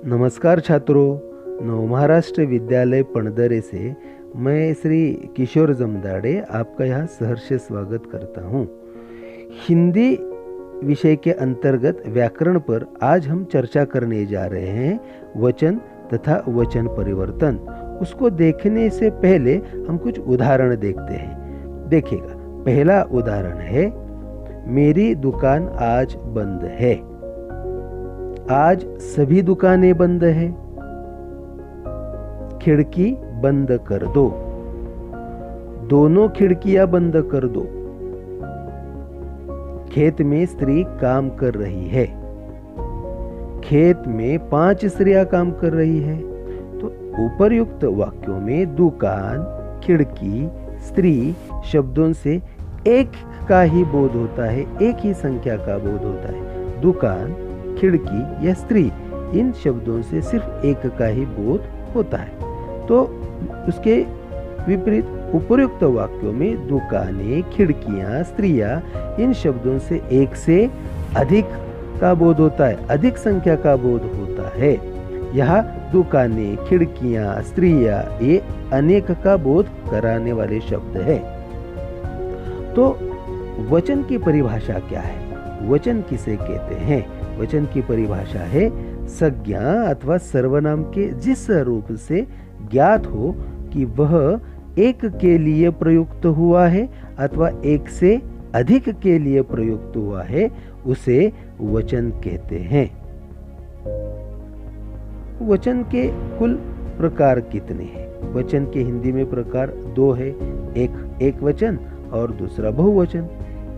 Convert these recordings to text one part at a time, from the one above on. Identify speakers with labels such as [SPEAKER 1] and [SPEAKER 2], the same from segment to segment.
[SPEAKER 1] नमस्कार छात्रों, नव महाराष्ट्र विद्यालय पणदरे से मैं श्री किशोर जमदाड़े आपका यहाँ सहर्ष स्वागत करता हूँ। हिंदी विषय के अंतर्गत व्याकरण पर आज हम चर्चा करने जा रहे हैं वचन तथा वचन परिवर्तन। उसको देखने से पहले हम कुछ उदाहरण देखते हैं। देखिएगा, पहला उदाहरण है, मेरी दुकान आज बंद है। आज सभी दुकानें बंद हैं। खिड़की बंद कर दो। दोनों खिड़कियां बंद कर दो। खेत में स्त्री काम कर रही है। खेत में 5 स्त्रियां काम कर रही है। तो उपर्युक्त वाक्यों में दुकान, खिड़की, स्त्री शब्दों से एक का ही बोध होता है, एक ही संख्या का बोध होता है। दुकान, खिड़की या स्त्री, इन शब्दों से सिर्फ एक का ही बोध होता है। तो उसके विपरीत उपर्युक्त वाक्यों में दुकानें, खिड़कियां, स्त्रियां, इन शब्दों से एक से अधिक का बोध होता है, अधिक संख्या का बोध होता है। यहाँ दुकानें, खिड़कियां, स्त्रियां ये अनेक का बोध कराने वाले शब्द है। तो वचन की परिभाषा क्या है? वचन किसे कहते हैं? वचन की परिभाषा है संज्ञा अथवा सर्वनाम के जिस रूप से ज्ञात हो कि वह एक के लिए प्रयुक्त हुआ है अथवा एक से अधिक के लिए प्रयुक्त हुआ है, उसे वचन कहते हैं। वचन के कुल प्रकार कितने हैं? वचन के हिंदी में प्रकार 2 है, एक वचन और दूसरा बहुवचन।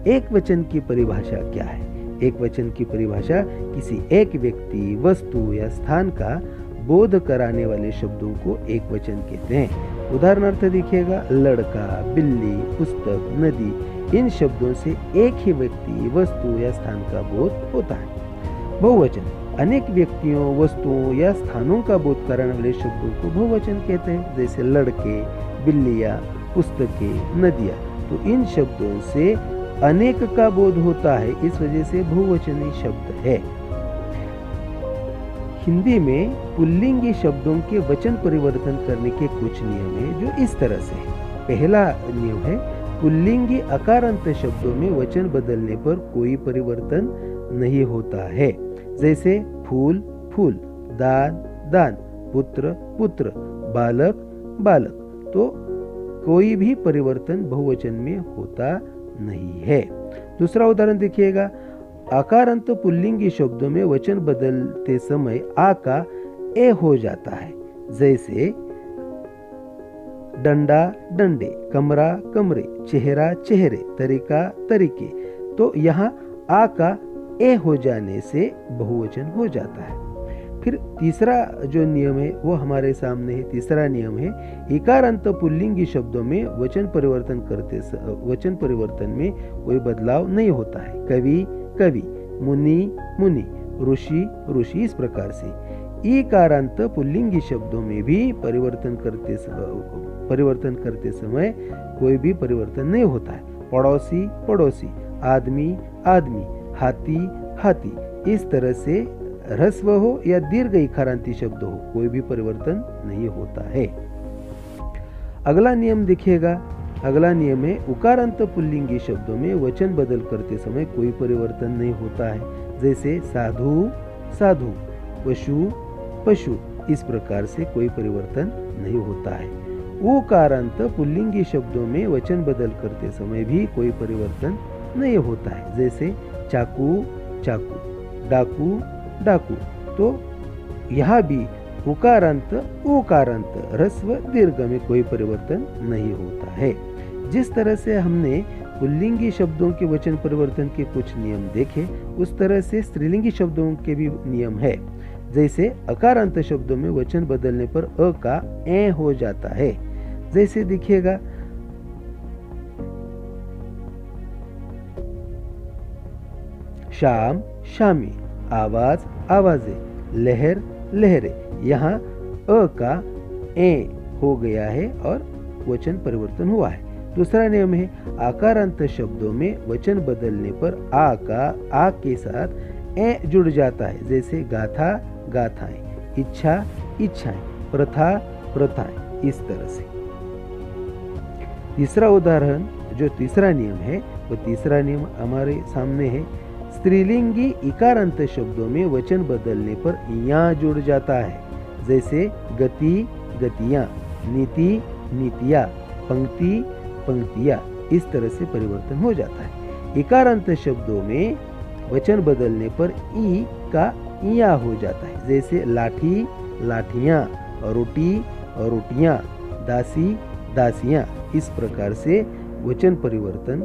[SPEAKER 1] एक वचन की परिभाषा क्या है? एक वचन की परिभाषा किसी एक व्यक्ति, वस्तु या स्थान का बोध कराने वाले शब्दों को एक वचन कहते हैं। उदाहरणार्थ देखिएगा, लड़का, बिल्ली, पुस्तक, नदी, इन शब्दों से एक ही व्यक्ति, वस्तु या स्थान का बोध होता है। बहुवचन अनेक व्यक्तियों, वस्तुओं या स्थानों का बोध कराने वाले शब्दों को बहुवचन कहते हैं, जैसे लड़के, बिल्लियां, पुस्तकें, नदियां। तो इन शब्दों से अनेक का बोध होता है, इस वजह से बहुवचनी शब्द है। हिंदी में पुल्लिंगी शब्दों के वचन परिवर्तन करने के कुछ नियम हैं जो इस तरह से है। पहला नियम है, पुल्लिंगी अकारांत शब्दों में वचन बदलने पर कोई परिवर्तन नहीं होता है, जैसे फूल, फूल, दान, दान, पुत्र, पुत्र, बालक, बालक। तो कोई भी परिवर्तन बहुवचन में होता नहीं है। दूसरा उदाहरण देखिएगा, आकारांत पुल्लिंगी शब्दों में वचन बदलते समय आ का ए हो जाता है, जैसे डंडा, डंडे, कमरा, कमरे, चेहरा, चेहरे, तरीका, तरीके। तो यहाँ आ का ए हो जाने से बहुवचन हो जाता है। फिर तीसरा जो नियम है वो हमारे सामने है। तीसरा नियम है, इकारांत पुल्लिंगी शब्दों में वचन परिवर्तन में कोई बदलाव नहीं होता है। कवि, कवि, मुनि, मुनि, ऋषि, ऋषि, इस प्रकार से इकारांत पुल्लिंगी शब्दों में भी परिवर्तन करते समय कोई भी परिवर्तन नहीं होता है। पड़ोसी, पड़ोसी, आदमी, आदमी, हाथी, हाथी, इस तरह से ह्रस्व हो या दीर्घ इकारांती शब्द हो, कोई भी परिवर्तन नहीं होता है। अगला नियम देखिएगा, अगला नियम है, उकारांत पुल्लिंगी शब्दों में वचन बदल करते समय कोई परिवर्तन नहीं होता है, जैसे साधु, साधु, पशु, पशु, इस प्रकार से कोई परिवर्तन नहीं होता है। उकारांत पुल्लिंगी शब्दों में वचन बदल करते समय भी कोई परिवर्तन नहीं होता है, जैसे चाकू, चाकू, डाकू, डाकू। तो यहाँ भी उकारांत, उकारांत, ह्रस्व, दीर्घ में कोई परिवर्तन नहीं होता है। जिस तरह से हमने पुल्लिंगी शब्दों के वचन परिवर्तन के कुछ नियम देखे, उस तरह से स्त्रीलिंगी शब्दों के भी नियम है। जैसे अकारांत शब्दों में वचन बदलने पर अ का ए हो जाता है, जैसे दिखेगा, शाम, शामी, आवाज, आवाजे, लहर, लहरे। यहाँ अ का ए हो गया है और वचन परिवर्तन हुआ है। दूसरा नियम है, आकारांत शब्दों में वचन बदलने पर आ का आ के साथ ए जुड़ जाता है, जैसे गाथा, गाथाएं, इच्छा इच्छाएं, प्रथा प्रथाएं, इस तरह से। तीसरा उदाहरण, जो तीसरा नियम है, वो तीसरा नियम हमारे सामने है। स्त्रीलिंगी इकारांत शब्दों में वचन बदलने पर या जुड़ जाता है, जैसे गति गतियां, नीति नीतियां, पंक्ति पंक्तियां, इस तरह से परिवर्तन हो जाता है। इकारांत शब्दों में वचन बदलने पर ई का इया हो जाता है, जैसे लाठी लाठियां, रोटी रोटियां, दासी दासियां, इस प्रकार से वचन परिवर्तन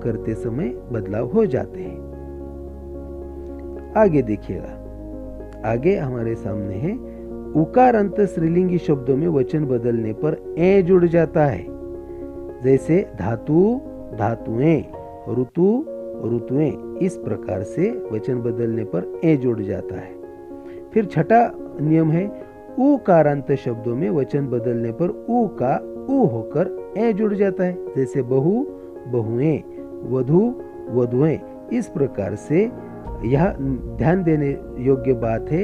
[SPEAKER 1] करते समय बदलाव हो जाते हैं। आगे देखिएगा, आगे हमारे सामने है उकारांत स्त्रीलिंगी शब्दों में वचन बदलने पर ए जुड़ जाता है, जैसे धातु धातुएं, ऋतु ऋतुएं, इस प्रकार से वचन बदलने पर ए जुड़ जाता है। फिर छठा नियम है उकारांत शब्दों में वचन बदलने पर उ का उ होकर ए जुड़ जाता है, जैसे बहु बहुएं, वधु वधुएं, इस प्रकार से यह ध्यान देने योग्य बात है,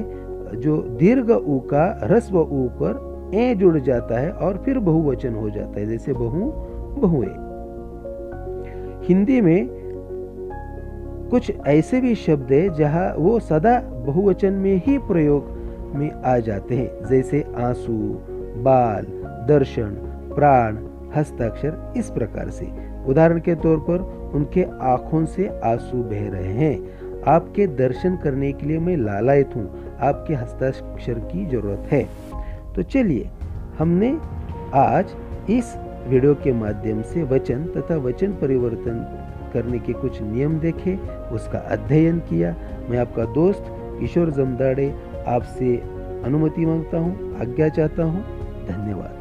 [SPEAKER 1] जो दीर्घ उ का ह्रस्व उ कर ए जुड़ जाता है और फिर बहुवचन हो जाता है, जैसे बहु बहुएं। हिंदी में कुछ ऐसे भी शब्द है जहां वो सदा बहुवचन में ही प्रयोग में आ जाते हैं, जैसे आंसू, बाल, दर्शन, प्राण, हस्ताक्षर, इस प्रकार से। उदाहरण के तौर पर, उनके आंखों से आंसू बह रहे हैं, आपके दर्शन करने के लिए मैं लालायित हूँ, आपके हस्ताक्षर की जरूरत है। तो चलिए, हमने आज इस वीडियो के माध्यम से वचन तथा वचन परिवर्तन करने के कुछ नियम देखे, उसका अध्ययन किया। मैं आपका दोस्त किशोर जमदाड़े आपसे अनुमति मांगता हूँ, आज्ञा चाहता हूँ। धन्यवाद।